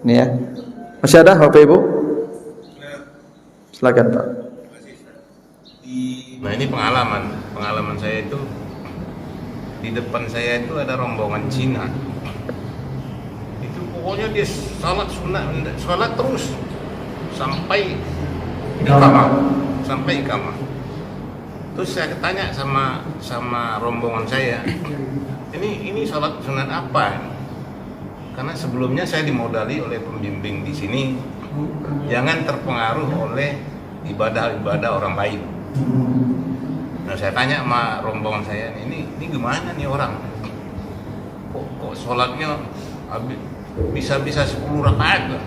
Ini ya. Masih ada Bapak Ibu? Silakan Pak. Nah ini pengalaman saya itu, di depan saya itu ada rombongan Cina. Itu pokoknya dia sholat terus sampai iqamah. Terus saya tanya sama rombongan saya, ini sholat sunat apa? Karena sebelumnya saya dimodali oleh pembimbing di sini, jangan terpengaruh oleh ibadah orang lain. Nah saya tanya sama rombongan saya, ini gimana nih orang? Kok sholatnya bisa 10 rakaat lah.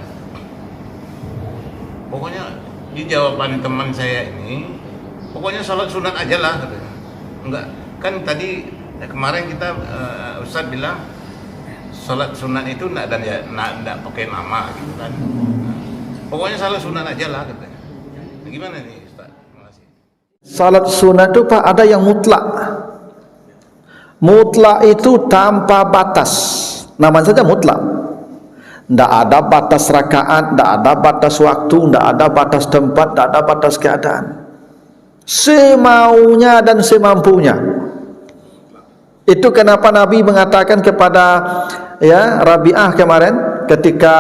Pokoknya di jawaban teman saya ini, pokoknya sholat sunat aja lah katanya. Enggak, kan tadi kemarin kita Ustadz bilang sholat sunat itu enggak pakai nama gitu kan. Pokoknya sholat sunat aja lah katanya. Gimana nih Ustaz? Terima kasih. Salat sunat itu Pak ada yang mutlak. Mutlak itu tanpa batas. Namanya saja mutlak. Tidak ada batas rakaat, tidak ada batas waktu, tidak ada batas tempat, tidak ada batas keadaan. Semaunya dan semampunya. Itu kenapa Nabi mengatakan kepada Rabi'ah kemarin ketika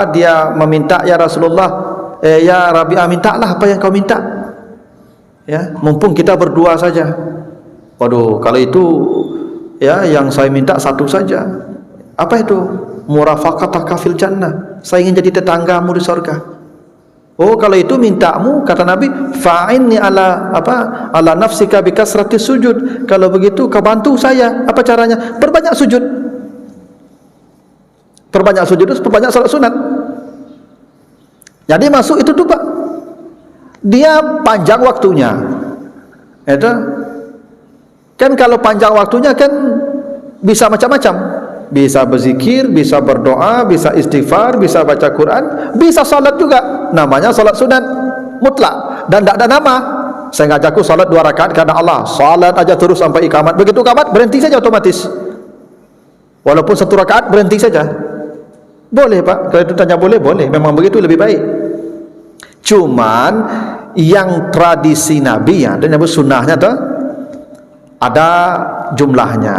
dia meminta, ya Rasulullah, ya Rabi'ah, mintalah apa yang kau minta. Ya, mumpung kita berdua saja. Waduh, kalau itu yang saya minta satu saja. Apa itu? Murafaqataka fil jannah. Saya ingin jadi tetanggamu di surga. Oh, kalau itu mintamu, kata Nabi, fa'inni ala nafsika bi kasrati sujud. Kalau begitu kau bantu saya. Apa caranya? Perbanyak sujud. Perbanyak sujud itu perbanyak salat sunat. Jadi masuk itu tuh Pak. Dia panjang waktunya. Itu kan kalau panjang waktunya kan bisa macam-macam. Bisa berzikir, bisa berdoa, bisa istighfar, bisa baca Quran, bisa salat juga. Namanya salat sunat mutlak dan tidak ada nama. Saya ngajakku salat 2 rakaat karena Allah. Salat aja terus sampai iqamat. Begitu iqamat berhenti saja otomatis. Walaupun 1 rakaat berhenti saja. Boleh Pak. Kalau itu tanya boleh, boleh. Memang begitu lebih baik. Cuman yang tradisi Nabi dan Nabi sunnahnya tuh ada jumlahnya.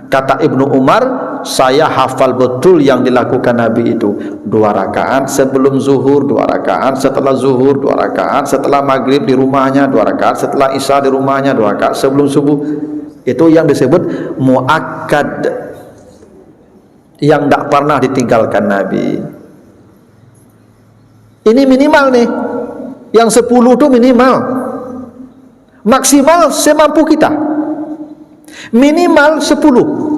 Kata Ibnu Umar, saya hafal betul yang dilakukan Nabi itu 2 rakaat sebelum zuhur, 2 rakaat setelah zuhur, 2 rakaat setelah maghrib di rumahnya, 2 rakaat setelah isya di rumahnya, 2 rakaat sebelum subuh. Itu yang disebut muakkad, yang tidak pernah ditinggalkan Nabi. Ini minimal nih, yang 10 itu minimal, maksimal semampu kita, minimal 10.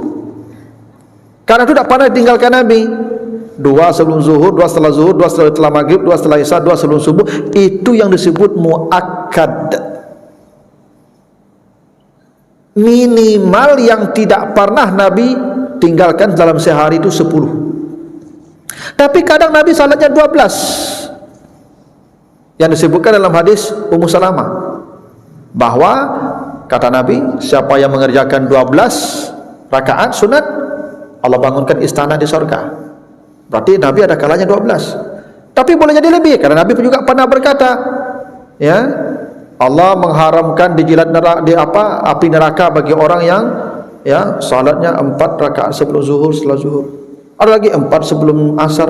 Karena itu tidak pernah ditinggalkan Nabi. 2 sebelum zuhur, 2 setelah zuhur, 2 setelah maghrib, 2 setelah isya, 2 sebelum subuh. Itu yang disebut muakkad, minimal yang tidak pernah Nabi tinggalkan dalam sehari itu 10. Tapi kadang Nabi salatnya 12, yang disebutkan dalam hadis Ummu Salamah, bahwa kata Nabi, siapa yang mengerjakan 12 rakaat sunat, Allah bangunkan istana di surga. Berarti Nabi ada kalanya 12. Tapi boleh jadi lebih, karena Nabi juga pernah berkata, Allah mengharamkan dijilat api neraka bagi orang yang salatnya 4 rakaat sebelum zuhur, setelah zuhur. Ada lagi 4 sebelum asar.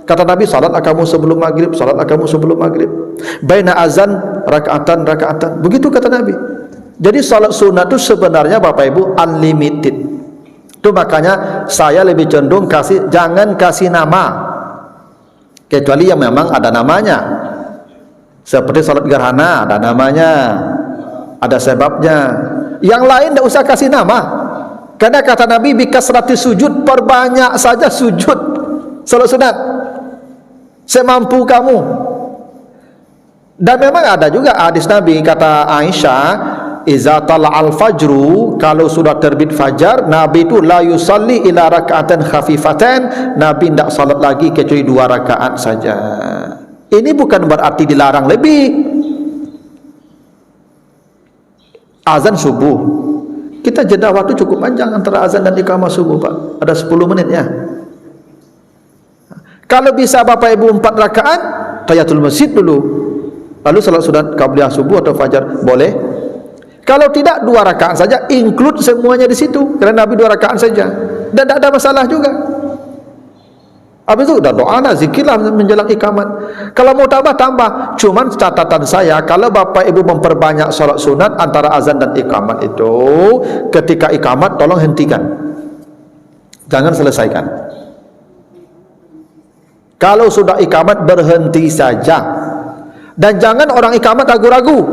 Kata Nabi, salatlah kamu sebelum maghrib, salatlah kamu sebelum maghrib. Baina azan rakaatan. Begitu kata Nabi. Jadi salat sunat itu sebenarnya Bapak Ibu unlimited. Itu makanya saya lebih cenderung jangan kasih nama, kecuali yang memang ada namanya. Seperti salat gerhana ada namanya, ada sebabnya. Yang lain tidak usah kasih nama, karena kata Nabi bikasrati sujud, perbanyak saja sujud salat sunat semampu kamu. Dan memang ada juga hadis Nabi, kata Aisyah, iza tala'al fajru, kalau sudah terbit fajar, Nabi itu la yusalli ila raka'atan khafifatan, Nabi tidak salat lagi kecuali 2 rakaat saja. Ini bukan berarti dilarang lebih. Azan subuh, kita jeda waktu cukup panjang antara azan dan iqamah subuh Pak, ada 10 menit ya. Kalau bisa Bapak Ibu 4 rakaat, tahiyatul masjid dulu, lalu salat sunat qabliyah subuh atau fajar, boleh. Kalau tidak 2 rakaat saja, include semuanya di situ, kerana Nabi 2 rakaat saja, dan tidak ada masalah juga. Habis itu udah doa lah, zikirlah menjelang ikamat. Kalau mau tambah. Cuman catatan saya, kalau Bapak Ibu memperbanyak salat sunat antara azan dan ikamat itu, ketika ikamat tolong hentikan, jangan selesaikan. Kalau sudah ikamat, berhenti saja. Dan jangan orang ikamat ragu-ragu,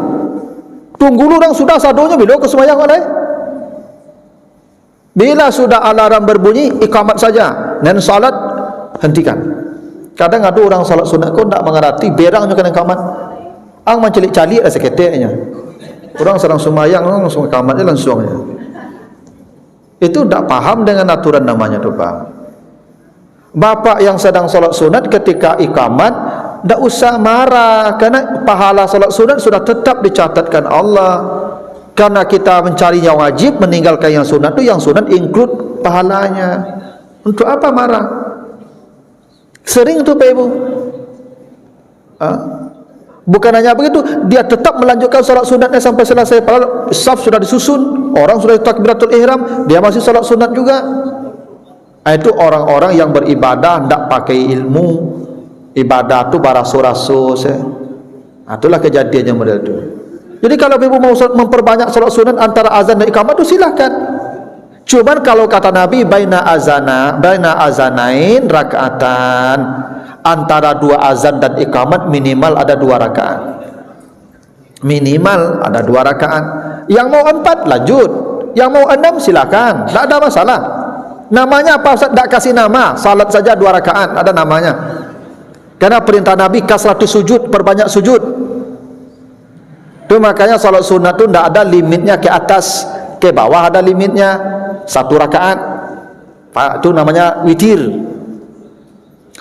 tunggu dulu orang sudah sadonya bila ke sembahyang oleh. Bila sudah alarm berbunyi, ikamat saja, dan salat hentikan. Kadang ada orang salat sunat kau tak mengerti, berangnya kena ikamat, ang mencelik-calik seketiknya. Orang sedang sembahyang langsung ikamatnya langsungnya. Itu tak paham dengan aturan namanya tu, Pak. Bapak yang sedang salat sunat ketika ikamat, tak usah marah, kerana pahala salat sunat sudah tetap dicatatkan Allah. Karena kita mencari yang wajib, meninggalkan yang sunat tu, yang sunat include pahalanya. Untuk apa marah? Sering tu Pak Ibu. Bukan hanya begitu, dia tetap melanjutkan salat sunatnya sampai selesai. Padahal saf sudah disusun, orang sudah takbiratul ihram, dia masih salat sunat juga. Itu orang-orang yang beribadah tidak pakai ilmu. Ibadah tu barasu-rasu. Itulah kejadian yang model itu. Jadi kalau ibu mau memperbanyak salat sunat antara azan dan iqamah itu silahkan. Cuman kalau kata Nabi, baina azanain rakaatan, antara 2 azan dan iqamat minimal ada 2 rakaat. Minimal ada 2 rakaat. Yang mau 4 lanjut, yang mau 6 silakan, tidak ada masalah. Namanya apa Ustaz? Tak kasih nama, salat saja 2 rakaat, ada namanya. Karena perintah Nabi kasratus sujud, perbanyak sujud. Itu makanya salat sunat itu tidak ada limitnya ke atas, ke bawah ada limitnya. 1 rakaat, itu namanya witir.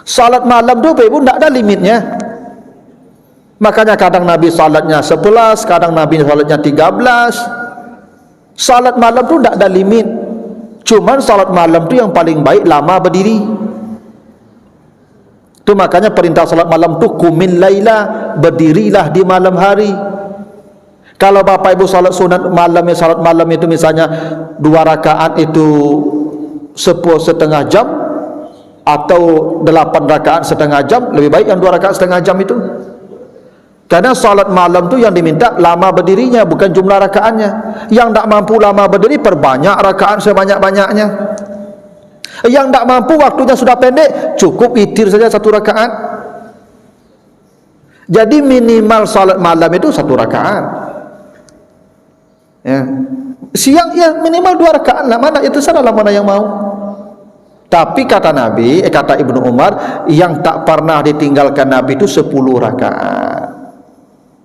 Salat malam tu Ibu tidak ada limitnya. Makanya kadang Nabi salatnya 11, kadang Nabi salatnya 13. Salat malam tu tidak ada limit. Cuman salat malam tu yang paling baik lama berdiri. Itu makanya perintah salat malam tu qumil laila, berdirilah di malam hari. Kalau Bapak Ibu salat sunat malam, salat malam itu misalnya 2 rakaat itu 10,5 jam atau 8 rakaat setengah jam, lebih baik yang 2 rakaat setengah jam itu. Karena salat malam tu yang diminta lama berdirinya, bukan jumlah rakaatnya. Yang tak mampu lama berdiri, perbanyak rakaat sebanyak-banyaknya. Yang tak mampu waktunya sudah pendek, cukup witir saja 1 rakaat. Jadi minimal salat malam itu 1 rakaat. Ya. Siang ya minimal 2 rakaat lah, mana itu salah mana yang mau. Tapi kata Nabi, kata Ibnu Umar, yang tak pernah ditinggalkan Nabi itu 10 rakaat.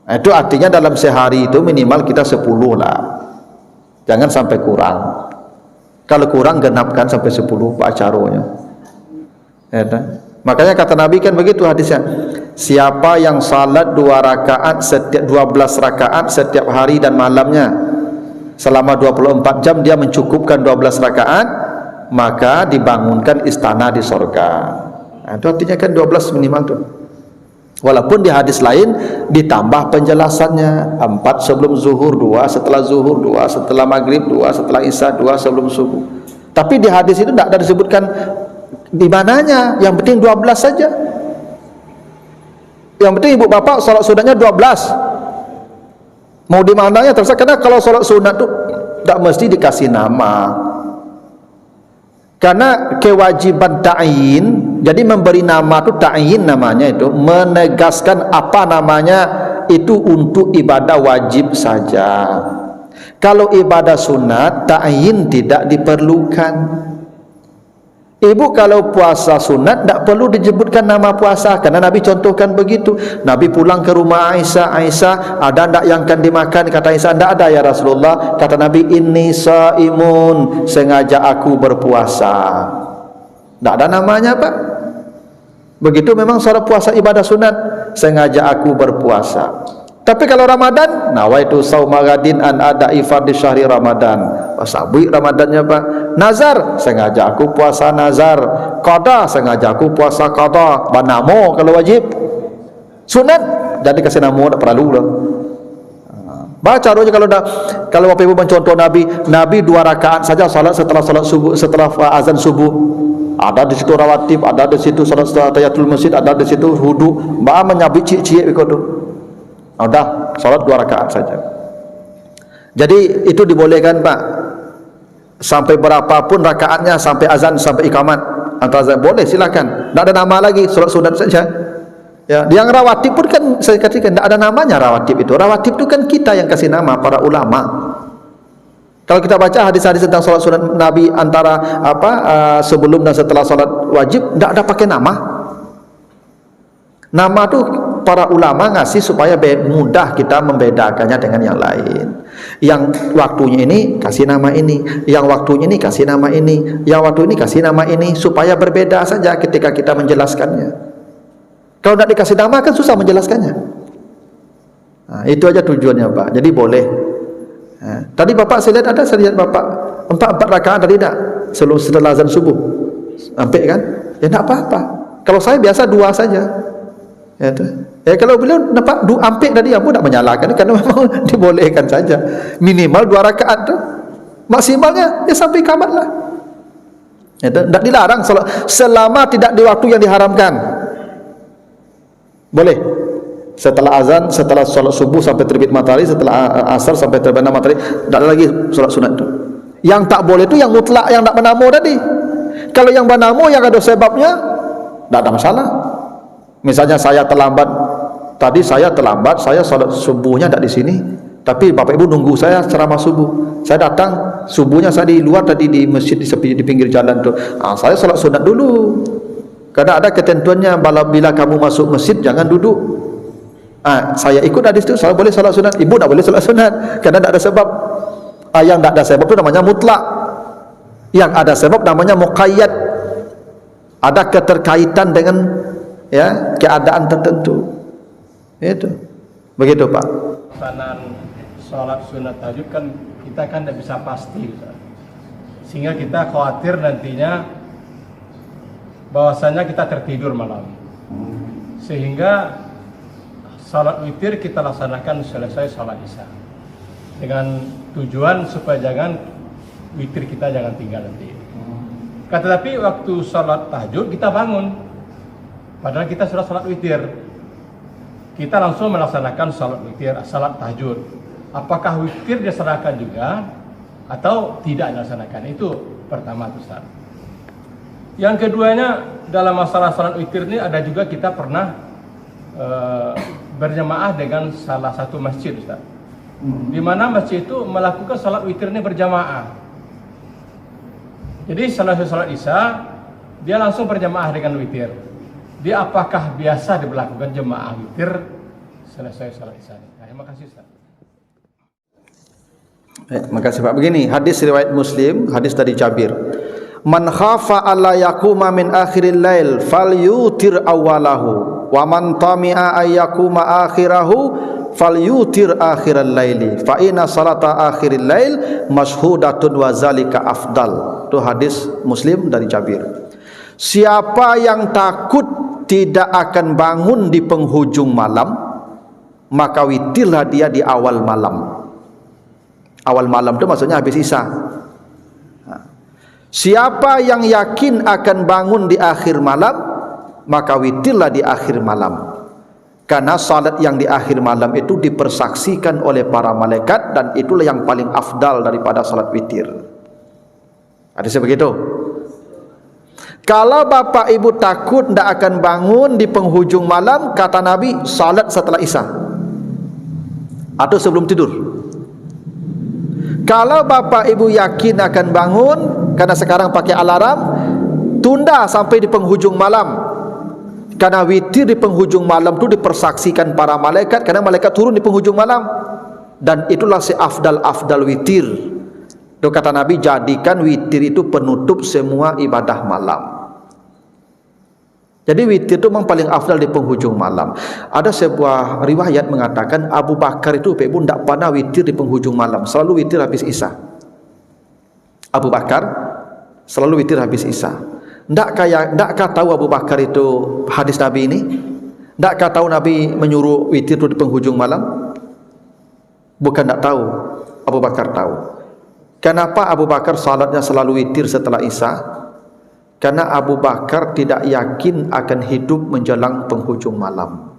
Itu artinya dalam sehari itu minimal kita 10 lah, jangan sampai kurang. Kalau kurang genapkan sampai 10 Pak Caronya. Ya, makanya kata Nabi kan begitu hadisnya, siapa yang salat 2 rakaat setiap 12 rakaat setiap hari dan malamnya selama 24 jam, dia mencukupkan 12 rakaat, maka dibangunkan istana di surga. Itu artinya kan 12 minimal tu. Walaupun di hadis lain ditambah penjelasannya, 4 sebelum zuhur, 2 setelah zuhur, 2 setelah maghrib, 2 setelah isya, 2 sebelum subuh. Tapi di hadis itu tidak ada disebutkan di mananya, yang penting 12 saja. Yang penting ibu bapak salat sunatnya 12. Mau di mananya terserah, karena kalau salat sunat itu tidak mesti dikasih nama. Karena kewajiban ta'yin, jadi memberi nama itu ta'yin namanya, itu menegaskan apa namanya itu untuk ibadah wajib saja. Kalau ibadah sunat, ta'yin tidak diperlukan. Ibu kalau puasa sunat tidak perlu disebutkan nama puasa, karena Nabi contohkan begitu. Nabi pulang ke rumah Aisyah, Aisyah ada tidak yang akan dimakan? Kata Aisyah, tidak ada ya Rasulullah. Kata Nabi, inni shaimun, sengaja aku berpuasa. Tidak ada namanya Pak. Begitu memang soal puasa ibadah sunat, sengaja aku berpuasa. Tapi kalau Ramadan, nawaitu saumagadin an ada'i fardhi syahri Ramadan, sabui Ramadannya Pak. Nazar, sengaja aku puasa nazar. Qada, sengaja aku puasa qada. Banamo kalau wajib. Sunat, jadi kasih namo tak perlu lah. Baca doanya kalau Bapak Ibu mencontoh Nabi 2 rakaat saja salat setelah salat subuh, setelah azan subuh. Ada di situ rawatib, ada di situ salat setelah tahiyatul masjid, ada di situ wudu. Ba menyabit cik-cik begitu. Ada salat 2 rakaat saja. Jadi itu dibolehkan Pak. Sampai berapapun rakaatnya, sampai azan, sampai ikamat, antara azan boleh silakan. Tidak ada nama lagi, salat sunat saja. Ya, yang rawatib pun kan saya katakan tidak ada namanya rawatib itu. Rawatib itu kan kita yang kasih nama, para ulama. Kalau kita baca hadis-hadis tentang salat sunat Nabi antara sebelum dan setelah salat wajib, tidak ada pakai nama. Nama itu para ulama ngasih supaya mudah kita membedakannya dengan yang lain. Yang waktunya ini kasih nama ini, yang waktunya ini kasih nama ini, yang waktu ini kasih nama ini, supaya berbeda saja ketika kita menjelaskannya. Kalau tidak dikasih nama kan susah menjelaskannya. Nah, itu aja tujuannya Pak. Jadi boleh. Nah, tadi Bapak saya lihat Bapak 4 rakaat tadi tidak setelah azan subuh. Sampai kan? Ya tidak apa-apa. Kalau saya biasa 2 saja. Ya itu. Ya kalau beliau dapat 2 ampek tadi, aku tidak menyalahkan karena memang dibolehkan saja. Minimal 2 rakaat tu. Maksimalnya ya sampai ikamat lah. Ya, tidak dilarang selama tidak di waktu yang diharamkan. Boleh. Setelah azan, setelah solat subuh sampai terbit matahari, setelah asar sampai terbenam matahari, tidak ada lagi solat sunat itu. Yang tak boleh itu yang mutlak, yang tak menamo tadi. Kalau yang menamo yang ada sebabnya, tidak ada masalah. Misalnya saya terlambat, tadi saya terlambat, saya solat subuhnya tidak di sini, tapi Bapak Ibu nunggu saya ceramah subuh. Saya datang subuhnya saya di luar tadi di masjid di pinggir jalan tu. Saya solat sunat dulu. Karena ada ketentuannya, bila kamu masuk masjid jangan duduk. Saya ikut dari situ, saya boleh salat sunat. Ibu tak boleh salat sunat karena tak ada sebab. Yang tak ada sebab itu namanya mutlak. Yang ada sebab namanya muqayyad. Ada keterkaitan dengan keadaan tertentu. Itu. Begitu Pak. Pelaksanaan salat sunat tahajud kan kita kan tidak bisa pasti, sehingga kita khawatir nantinya bahwasanya kita tertidur malam, sehingga salat witir kita laksanakan selesai salat isya dengan tujuan supaya jangan witir kita jangan tinggal nanti. Tetapi waktu salat tahajud kita bangun, padahal kita sudah salat witir, kita langsung melaksanakan salat witir, salat tahajud. Apakah witir dilaksanakan juga atau tidak dilaksanakan? Itu pertama Ustaz. Yang keduanya, dalam masalah salat witir ini ada juga kita pernah berjamaah dengan salah satu masjid Ustaz, di mana masjid itu melakukan salat witir ini berjamaah. Jadi selesai salat isya dia langsung berjamaah dengan witir. Dia apakah biasa diberlakukan jemaah witir selesai salat isya? Terima kasih Ustaz. Terima kasih Pak. Begini, hadis riwayat Muslim, hadis dari Jabir. Man khafa alla yakuma min akhiril lail falyutir awalahu wa man tami'a ay yakuma akhirahu falyutir akhiral laili fa inna salata akhiril lail mashhudatun wa zalika afdal. Itu hadis Muslim dari Jabir. Siapa yang takut tidak akan bangun di penghujung malam, maka witirlah dia di awal malam. Awal malam itu maksudnya habis isya. Siapa yang yakin akan bangun di akhir malam, maka witirlah di akhir malam. Karena salat yang di akhir malam itu dipersaksikan oleh para malaikat, dan itulah yang paling afdal daripada salat witir. Ada sebegitu. Kalau Bapak Ibu takut tidak akan bangun di penghujung malam, kata Nabi, salat setelah isya atau sebelum tidur. Kalau Bapak Ibu yakin akan bangun, karena sekarang pakai alarm, tunda sampai di penghujung malam. Karena witir di penghujung malam itu dipersaksikan para malaikat, karena malaikat turun di penghujung malam. Dan itulah seafdal-afdal witir. Itu kata Nabi, jadikan witir itu penutup semua ibadah malam. Jadi witir itu memang paling afdal di penghujung malam. Ada sebuah riwayat mengatakan Abu Bakar itu tidak pernah witir di penghujung malam, selalu witir habis isya. Abu Bakar selalu witir habis Isya. Ndakkah tahu Abu Bakar itu hadis Nabi ini? Ndakkah tahu Nabi menyuruh witir itu di penghujung malam? Bukan ndak tahu, Abu Bakar tahu. Kenapa Abu Bakar salatnya selalu witir setelah Isya? Karena Abu Bakar tidak yakin akan hidup menjelang penghujung malam.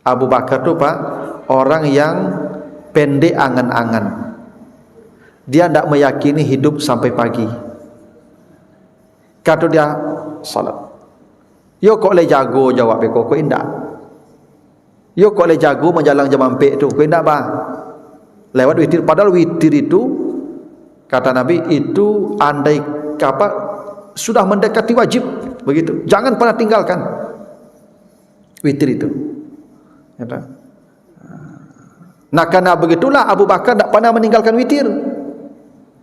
Abu Bakar itu Pak, orang yang pendek angan-angan. Dia tidak meyakini hidup sampai pagi. Kata dia salat. Yo kok le jago jawab kok indak. Yo kok le jago menjalang jam ampek tu, kok indak bah. Lewat witir, padahal witir itu kata Nabi itu andai apa sudah mendekati wajib begitu. Jangan pernah tinggalkan witir itu. Nah karena begitulah Abu Bakar tidak pernah meninggalkan witir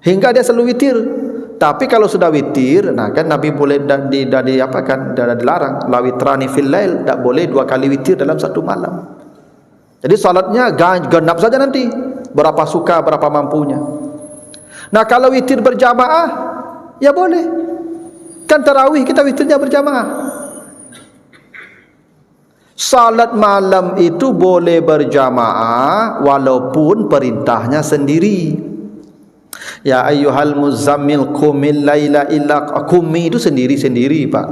hingga dia selalu witir. Tapi kalau sudah witir, nah kan Nabi boleh dari apa kan dilarang la witrani fil lail, tidak boleh 2 kali witir dalam satu malam. Jadi salatnya genap saja nanti, berapa suka berapa mampunya. Nah kalau witir berjamaah ya boleh. Kan tarawih kita witirnya berjamaah. Salat malam itu boleh berjamaah walaupun perintahnya sendiri. Ya ayyuhal muzammil qumil laila illa qumi itu sendiri-sendiri Pak.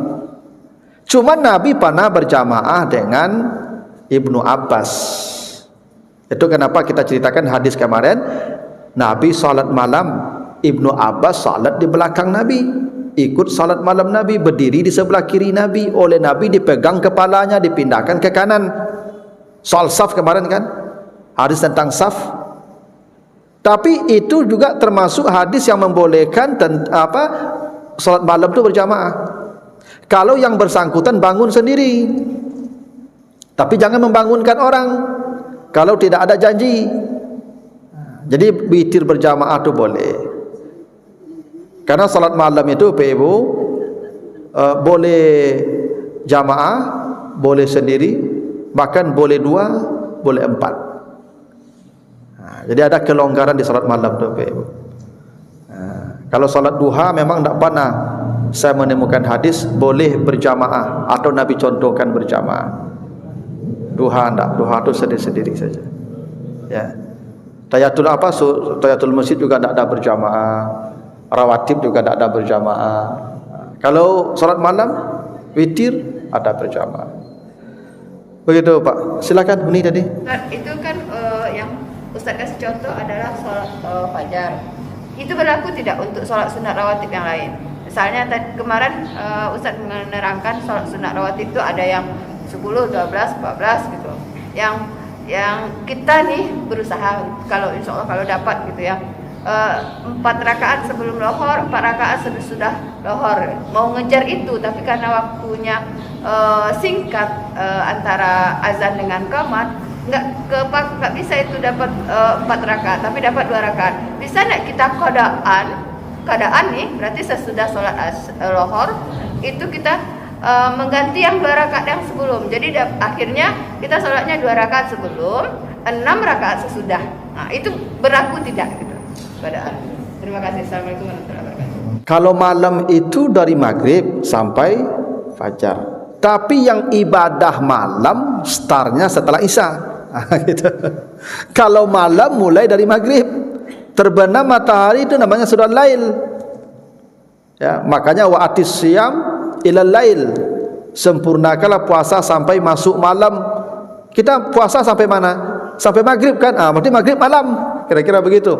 Cuma Nabi pernah berjamaah dengan Ibnu Abbas. Itu kenapa kita ceritakan hadis kemarin, Nabi salat malam, Ibnu Abbas salat di belakang Nabi, ikut salat malam Nabi, berdiri di sebelah kiri Nabi, oleh Nabi dipegang kepalanya, dipindahkan ke kanan. Soal saf kemarin kan, hadis tentang saf. Tapi itu juga termasuk hadis yang membolehkan salat malam itu berjamaah. Kalau yang bersangkutan bangun sendiri, tapi jangan membangunkan orang kalau tidak ada janji. Jadi witir berjamaah itu boleh. Karena salat malam itu Ibu boleh jamaah, boleh sendiri, bahkan boleh 2, boleh 4. Jadi ada kelonggaran di salat malam tu Ibu. Kalau salat duha memang tidak pernah saya menemukan hadis boleh berjamaah atau Nabi contohkan berjamaah. Duha tidak, duha itu sendiri-sendiri saja. Ya. Tahiyatul masjid juga tidak ada berjamaah. Rawatib juga tidak ada berjamaah. Kalau salat malam witir ada berjamaah. Begitu Pak. Silakan Uni tadi. Itu kan yang Ustaz kasih contoh adalah sholat fajar. Itu berlaku tidak untuk sholat sunat rawatib yang lain? Misalnya kemarin Ustaz menerangkan sholat sunat rawatib itu ada yang 10, 12, 14 gitu. Yang kita nih berusaha kalau insya Allah kalau dapat gitu ya, 4 rakaat sebelum lohor, 4 rakaat sesudah lohor. Mau ngejar itu tapi karena waktunya singkat antara azan dengan qamat, nggak bisa itu dapat 4 rakaat tapi dapat 2 rakaat. Bisa nggak kita keadaan nih berarti sesudah sholat lohor itu kita mengganti yang 2 rakaat yang sebelum. Jadi akhirnya kita sholatnya 2 rakaat sebelum, 6 rakaat sesudah. Nah itu berlaku tidak gitu keadaan. Terima kasih. Assalamualaikum warahmatullahi wabarakatuh. Kalau malam itu dari maghrib sampai fajar. Tapi yang ibadah malam startnya setelah Isya. Gitu. Kalau malam mulai dari maghrib, terbenam matahari itu namanya sudah lail. Ya, makanya wa atis siyam ilal lail. Sempurnakanlah puasa sampai masuk malam. Kita puasa sampai mana? Sampai maghrib kan? Berarti maghrib malam. Kira-kira begitu.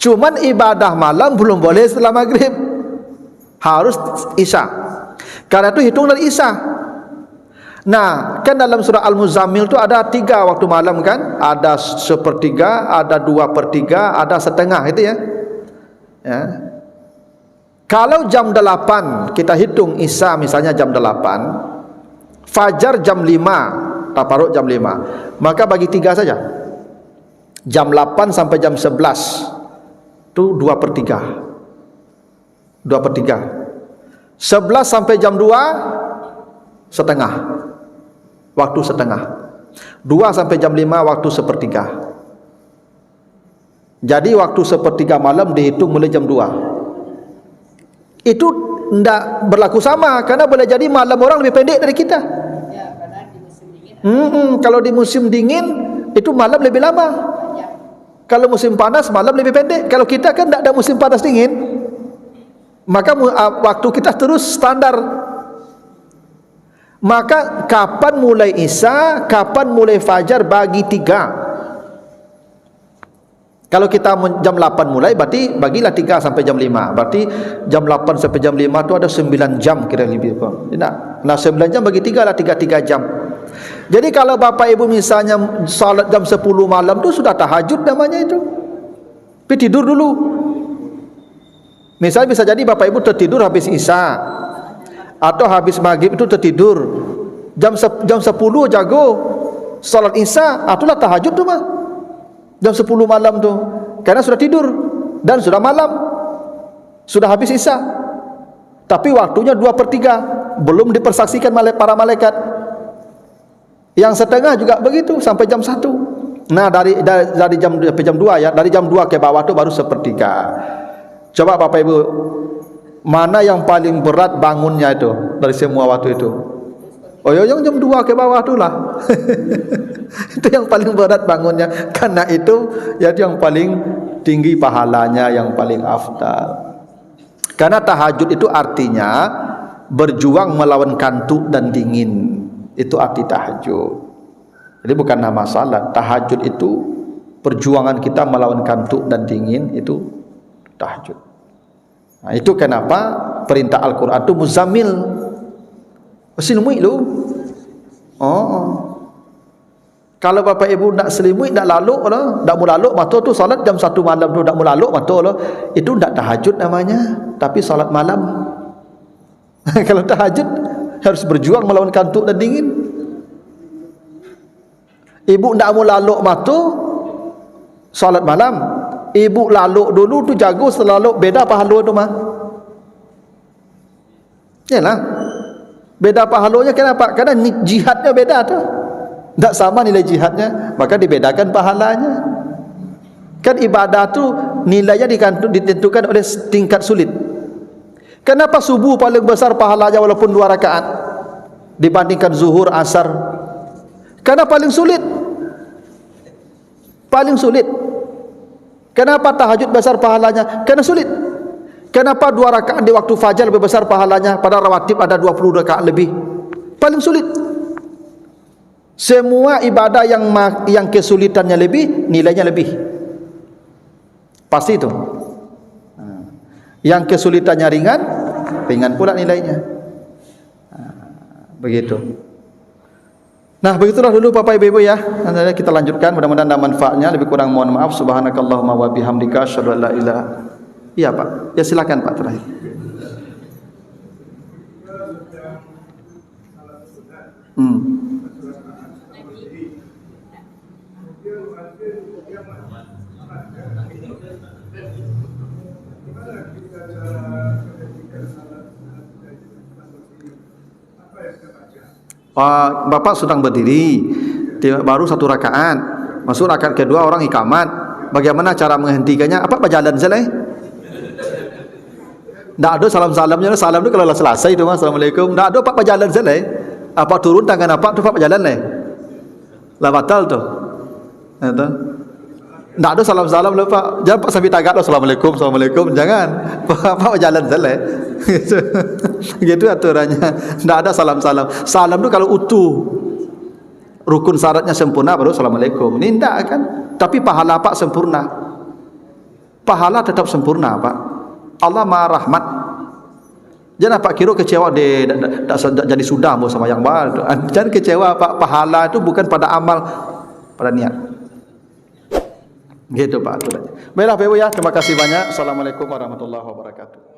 Cuman ibadah malam belum boleh setelah maghrib. Harus Isya. Karena itu hitung dari Isya. Nah, kan dalam surah Al-Muzammil itu ada 3 waktu malam kan? Ada 1/3, ada 2/3, ada setengah itu ya. Ya. Kalau jam 8 kita hitung Isya misalnya jam 8, Fajar jam 5, Taparuk jam 5, maka bagi 3 saja. Jam 8 sampai jam 11 itu 2/3. 2/3. 11 sampai jam 2 setengah. Waktu setengah. 2 sampai jam 5 waktu 1/3. Jadi waktu sepertiga malam dihitung mulai jam 2. Itu tidak berlaku sama, karena boleh jadi malam orang lebih pendek dari kita. Ya, karena di musim dingin. Kalau di musim dingin itu malam lebih lama. Kalau musim panas malam lebih pendek. Kalau kita kan tidak ada musim panas dingin, maka waktu kita terus standar. Maka kapan mulai Isya, kapan mulai Fajar, bagi 3. Kalau kita jam 8 mulai, berarti bagilah 3 sampai jam 5. Berarti jam 8 sampai jam 5 itu ada 9 jam kira lebih. Nah 9 jam bagi 3 lah, 3 jam. Jadi kalau Bapak Ibu misalnya salat jam 10 malam itu sudah tahajud namanya itu. Tapi tidur dulu. Misalnya bisa jadi Bapak Ibu tertidur habis Isya, atau habis maghrib itu tertidur. Jam 10 jago salat Isya, itulah tahajud tu mah. Jam 10 malam tu, karena sudah tidur dan sudah malam, sudah habis Isya. Tapi waktunya 2/3, belum dipersaksikan para malaikat. Yang setengah juga begitu sampai jam 1. Nah dari jam 2 ya, dari jam 2 ke bawah tu baru 1/3. Coba Bapak Ibu, mana yang paling berat bangunnya itu dari semua waktu itu? Oh, yang jam 2 ke bawah tu lah. Itu yang paling berat bangunnya, karena itu ya yang paling tinggi pahalanya, yang paling afdal. Karena tahajud itu artinya berjuang melawan kantuk dan dingin. Itu arti tahajud. Jadi bukan nama salat. Tahajud itu perjuangan kita melawan kantuk dan dingin, itu tahajud. Nah, itu kenapa perintah Al-Quran itu muzammil. Selimut lu. Kalau Bapak Ibu nak selimut, nak laluk lah, nak mulaluk mata tu salat jam 1 malam tu, nak mulaluk mata lah, itu tak tahajud namanya, tapi salat malam. Kalau tahajud harus berjuang melawan kantuk dan dingin. Ibu nak mulaluk mata, salat malam. Ibu laluk dulu tu jago, setelah laluk beda pahala tu mah. Yalah. Beda pahalanya kenapa? Karena jihadnya beda tu. Tak sama nilai jihadnya, maka dibedakan pahalanya. Kan ibadah tu nilainya ditentukan oleh tingkat sulit. Kenapa subuh paling besar pahalanya walaupun 2 rakaat dibandingkan zuhur, asar? Karena paling sulit. Paling sulit. Kenapa tahajud besar pahalanya? Karena sulit. Kenapa 2 rakaat di waktu fajar lebih besar pahalanya, pada rawatib ada 20 rakaat lebih? Paling sulit. Semua ibadah yang kesulitannya lebih, nilainya lebih. Pasti itu. Yang kesulitannya ringan, ringan pula nilainya. Begitu. Nah, begitulah dulu Bapak Ibu ya. Nanti kita lanjutkan, mudah-mudahan ada manfaatnya. Lebih kurang mohon maaf. Subhanakallahumma wa bihamdika asyhadu an la ilaha. Iya Pak, ya silakan Pak terakhir. Bapak sedang berdiri, baru 1 rakaat, masuk rakaat kedua orang ikamat. Bagaimana cara menghentikannya? Apa berjalan saja? Tak ada salam-salamnya. Salam tu kalau selesai tu, Assalamualaikum. Tak ada Pak berjalan saja. Apa turun tangan apa tu Pak berjalan lah batal tu. Tak ada salam-salam lah Pak. Jangan Pak sambil tagak Assalamualaikum, Assalamualaikum. Jangan. Pak berjalan saja. Gitu aturannya. Tak ada salam-salam. Salam tu kalau utuh, rukun syaratnya sempurna baru Assalamualaikum. Ini tak kan? Tapi pahala Pak sempurna. Pahala tetap sempurna Pak. Allah Maha Rahmat. Jangan Pak kira kecewa jadi sudah sama yang baru. Jangan kecewa Pak. Pahala itu bukan pada amal, pada niat. Gitu Pak. Baiklah Bapak Ibu ya. Terima kasih banyak. Assalamualaikum warahmatullahi wabarakatuh.